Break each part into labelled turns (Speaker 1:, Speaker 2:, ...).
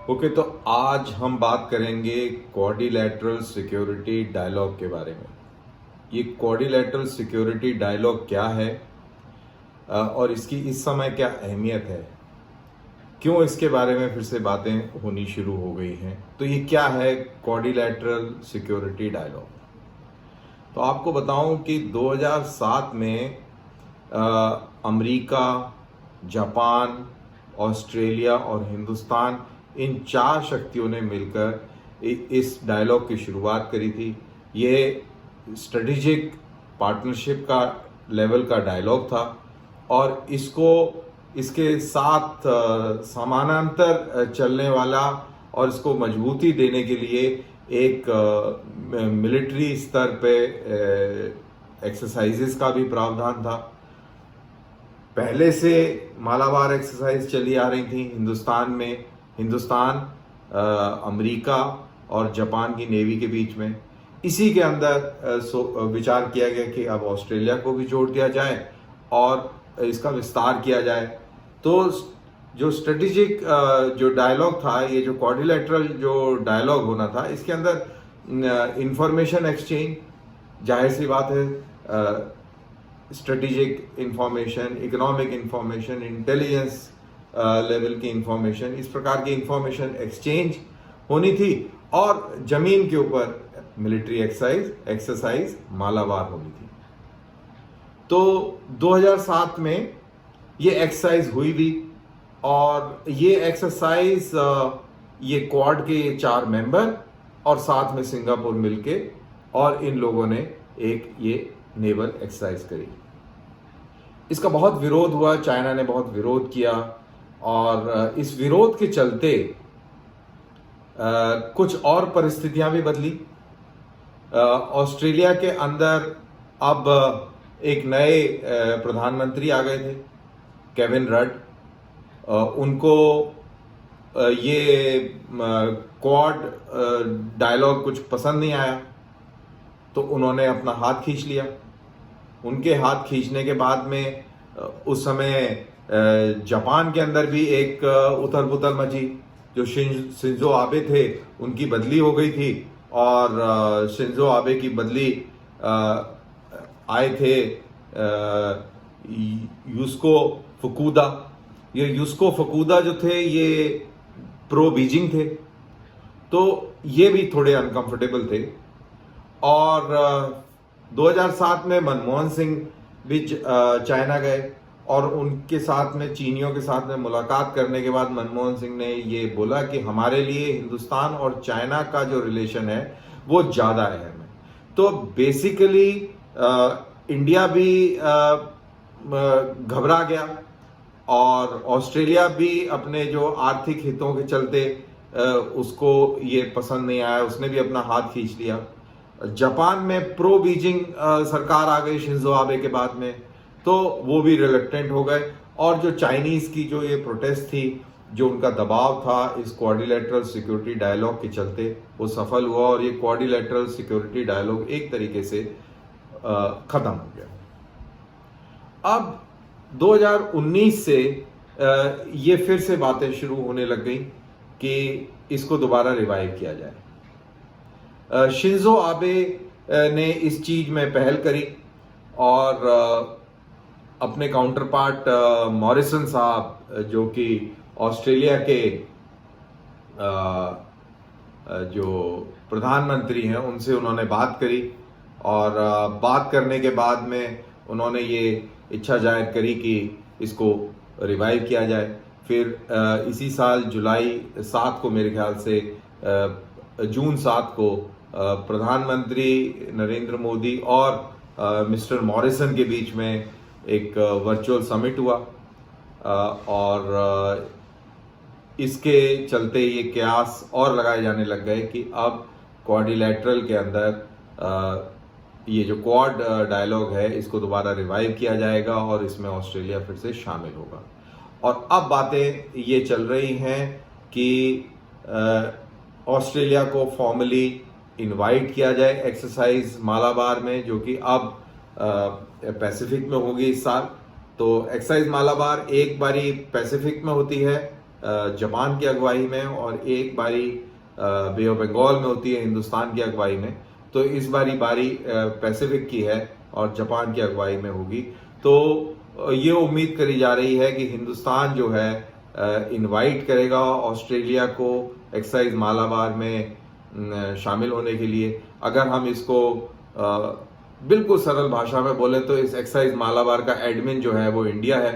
Speaker 1: Okay, तो आज हम बात करेंगे क्वाड्रिलैटरल सिक्योरिटी डायलॉग के बारे में। ये क्वाड्रिलैटरल सिक्योरिटी डायलॉग क्या है और इसकी इस समय क्या अहमियत है, क्यों इसके बारे में फिर से बातें होनी शुरू हो गई हैं। तो ये क्या है क्वाड्रिलैटरल सिक्योरिटी डायलॉग? तो आपको बताऊं कि 2007 में अमेरिका, जापान, ऑस्ट्रेलिया और हिंदुस्तान, इन 4 शक्तियों ने मिलकर इस डायलॉग की शुरुआत करी थी। ये स्ट्रेटेजिक पार्टनरशिप का लेवल का डायलॉग था और इसके साथ समानांतर चलने वाला और इसको मजबूती देने के लिए एक मिलिट्री स्तर पे एक्सरसाइजेस का भी प्रावधान था। पहले से मालाबार एक्सरसाइज चली आ रही थी हिंदुस्तान में, अमेरिका और जापान की नेवी के बीच में। इसी के अंदर विचार किया गया कि अब ऑस्ट्रेलिया को भी जोड़ दिया जाए और इसका विस्तार किया जाए। तो जो स्ट्रेटेजिक जो डायलॉग था, ये जो क्वाड्रिलैटरल जो डायलॉग होना था, इसके अंदर इंफॉर्मेशन एक्सचेंज, जाहिर सी बात है, strategic information, economic information, intelligence level की इंफॉर्मेशन, इस प्रकार की इंफॉर्मेशन एक्सचेंज होनी थी और जमीन के ऊपर मिलिट्री एक्सरसाइज मालाबार होनी थी। तो 2007 में ये एक्सरसाइज हुई भी और ये एक्सरसाइज ये क्वाड के 4 मेंबर और साथ में सिंगापुर मिलके और इन लोगों ने एक ये नेवल एक्सरसाइज करी। इसका बहुत विरोध हुआ, चाइना ने बहुत विरोध किया और इस विरोध के चलते कुछ और परिस्थितियां भी बदली। ऑस्ट्रेलिया के अंदर अब एक नए प्रधानमंत्री आ गए थे, केविन रड। उनको ये क्वाड डायलॉग कुछ पसंद नहीं आया, तो उन्होंने अपना हाथ खींच लिया। उनके हाथ खींचने के बाद में उस समय जापान के अंदर भी एक उथल पुथल मची। जो शिंजो आबे थे, उनकी बदली हो गई थी और शिंजो आबे की बदली आए थे यूस्को फुकुदा। ये यूस्को फुकुदा जो थे, ये प्रो बीजिंग थे, तो ये भी थोड़े अनकंफर्टेबल थे। और 2007 में मनमोहन सिंह भी चाइना गए और उनके साथ में, चीनियों के साथ में मुलाकात करने के बाद मनमोहन सिंह ने ये बोला कि हमारे लिए हिंदुस्तान और चाइना का जो रिलेशन है वो ज़्यादा अहम है। तो बेसिकली इंडिया भी घबरा गया और ऑस्ट्रेलिया भी अपने जो आर्थिक हितों के चलते उसको ये पसंद नहीं आया, उसने भी अपना हाथ खींच लिया। जापान में प्रो बीजिंग सरकार आ गई शिंजो आबे के बाद में, तो वो भी रिलक्टेंट हो गए। और जो चाइनीज की जो ये प्रोटेस्ट थी, जो उनका दबाव था इस क्वाड्रिलैटरल सिक्योरिटी डायलॉग के चलते, वो सफल हुआ और ये क्वाड्रिलैटरल सिक्योरिटी डायलॉग एक तरीके से खत्म हो गया। अब 2019 से ये फिर से बातें शुरू होने लग गई कि इसको दोबारा रिवाइव किया जाए। शिंजो आबे ने इस चीज में पहल करी और अपने काउंटर पार्ट मॉरिसन साहब, जो कि ऑस्ट्रेलिया के जो प्रधानमंत्री हैं, उनसे उन्होंने बात करी और बात करने के बाद में उन्होंने ये इच्छा जाहिर करी कि इसको रिवाइव किया जाए। फिर इसी साल जुलाई 7 को, मेरे ख्याल से जून 7 को, प्रधानमंत्री नरेंद्र मोदी और मिस्टर मॉरिसन के बीच में एक वर्चुअल समिट हुआ और इसके चलते ये कयास और लगाए जाने लग गए कि अब क्वाड्रिलैटरल के अंदर ये जो क्वाड डायलॉग है, इसको दोबारा रिवाइव किया जाएगा और इसमें ऑस्ट्रेलिया फिर से शामिल होगा। और अब बातें ये चल रही हैं कि ऑस्ट्रेलिया को फॉर्मली इनवाइट किया जाए एक्सरसाइज मालाबार में, जो कि अब पैसिफिक में होगी इस साल। तो एक्सरसाइज मालाबार एक बारी पैसिफिक में होती है जापान की अगुवाई में और एक बारी बे ऑफ बंगाल में होती है हिंदुस्तान की अगुवाई में। तो इस बारी पैसिफिक की है और जापान की अगुवाई में होगी। तो ये उम्मीद करी जा रही है कि हिंदुस्तान जो है इनवाइट करेगा ऑस्ट्रेलिया को एक्सरसाइज मालाबार में शामिल होने के लिए। अगर हम इसको बिल्कुल सरल भाषा में बोले तो इस एक्सरसाइज मालाबार का एडमिन जो है वो इंडिया है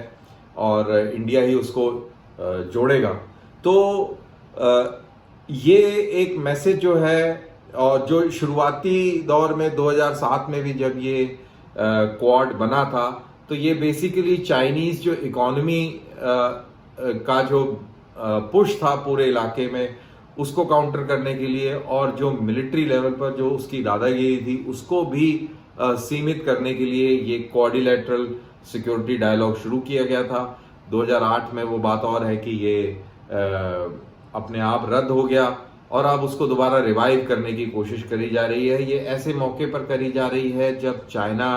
Speaker 1: और इंडिया ही उसको जोड़ेगा। तो ये एक मैसेज जो है, और जो शुरुआती दौर में 2007 में भी जब ये क्वाड बना था, तो ये बेसिकली चाइनीज जो इकोनॉमी का जो पुश था पूरे इलाके में उसको काउंटर करने के लिए, और जो मिलिट्री लेवल पर जो उसकी दादागिरी थी उसको भी सीमित करने के लिए ये क्वाड्रिलैटरल सिक्योरिटी डायलॉग शुरू किया गया था 2008 में। वो बात और है कि ये अपने आप रद्द हो गया और अब उसको दोबारा रिवाइव करने की कोशिश करी जा रही है। ये ऐसे मौके पर करी जा रही है जब चाइना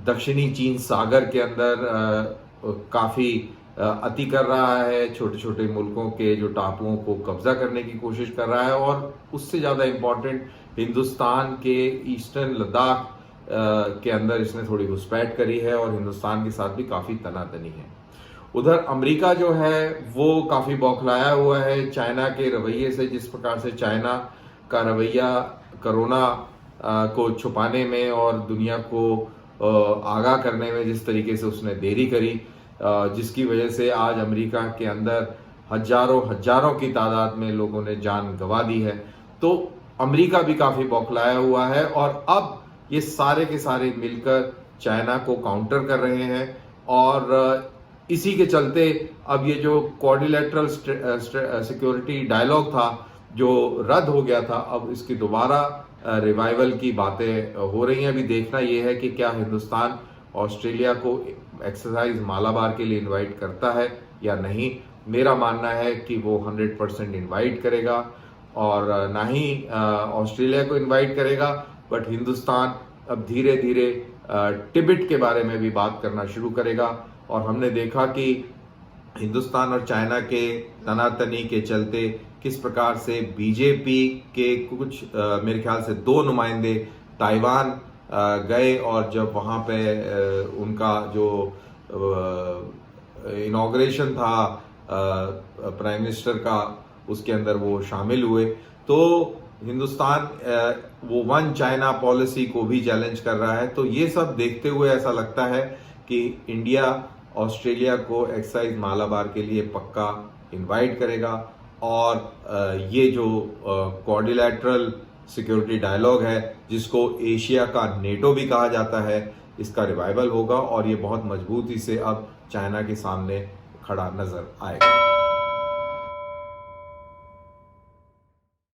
Speaker 1: दक्षिणी चीन सागर के अंदर काफी अति कर रहा है, छोटे छोटे मुल्कों के जो टापुओं को कब्जा करने की कोशिश कर रहा है, और उससे ज्यादा इम्पोर्टेंट हिंदुस्तान के ईस्टर्न लद्दाख के अंदर इसने थोड़ी घुसपैठ करी है और हिंदुस्तान के साथ भी काफी तनातनी है। उधर अमेरिका जो है वो काफी बौखलाया हुआ है चाइना के रवैये से। जिस प्रकार से चाइना का रवैया कोरोना को छुपाने में और दुनिया को आगाह करने में जिस तरीके से उसने देरी करी, जिसकी वजह से आज अमेरिका के अंदर हजारों की तादाद में लोगों ने जान गंवा दी है। तो अमेरिका भी काफी बौखलाया हुआ है और अब ये सारे के सारे मिलकर चाइना को काउंटर कर रहे हैं। और इसी के चलते अब ये जो क्वाड्रिलैटरल सिक्योरिटी डायलॉग था जो रद्द हो गया था, अब इसकी दोबारा रिवाइवल की बातें हो रही हैं। अभी देखना यह है कि क्या हिंदुस्तान ऑस्ट्रेलिया को एक्सरसाइज मालाबार के लिए इनवाइट करता है या नहीं। मेरा मानना है कि वो 100% इनवाइट करेगा और ना ही ऑस्ट्रेलिया को इनवाइट करेगा, बट हिंदुस्तान अब धीरे धीरे तिब्बत के बारे में भी बात करना शुरू करेगा। और हमने देखा कि हिंदुस्तान और चाइना के तनातनी के चलते किस प्रकार से बीजेपी के कुछ मेरे ख्याल से 2 नुमाइंदे ताइवान गए, और जब वहाँ पे उनका जो इनॉग्रेशन था प्राइम मिनिस्टर का, उसके अंदर वो शामिल हुए। तो हिंदुस्तान वो वन चाइना पॉलिसी को भी चैलेंज कर रहा है। तो ये सब देखते हुए ऐसा लगता है कि इंडिया ऑस्ट्रेलिया को एक्सरसाइज मालाबार के लिए पक्का इनवाइट करेगा और ये जो क्वाड्रिलैटरल सिक्योरिटी डायलॉग है, जिसको एशिया का नेटो भी कहा जाता है, इसका रिवाइवल होगा और ये बहुत मजबूती से अब चाइना के सामने खड़ा नजर आएगा।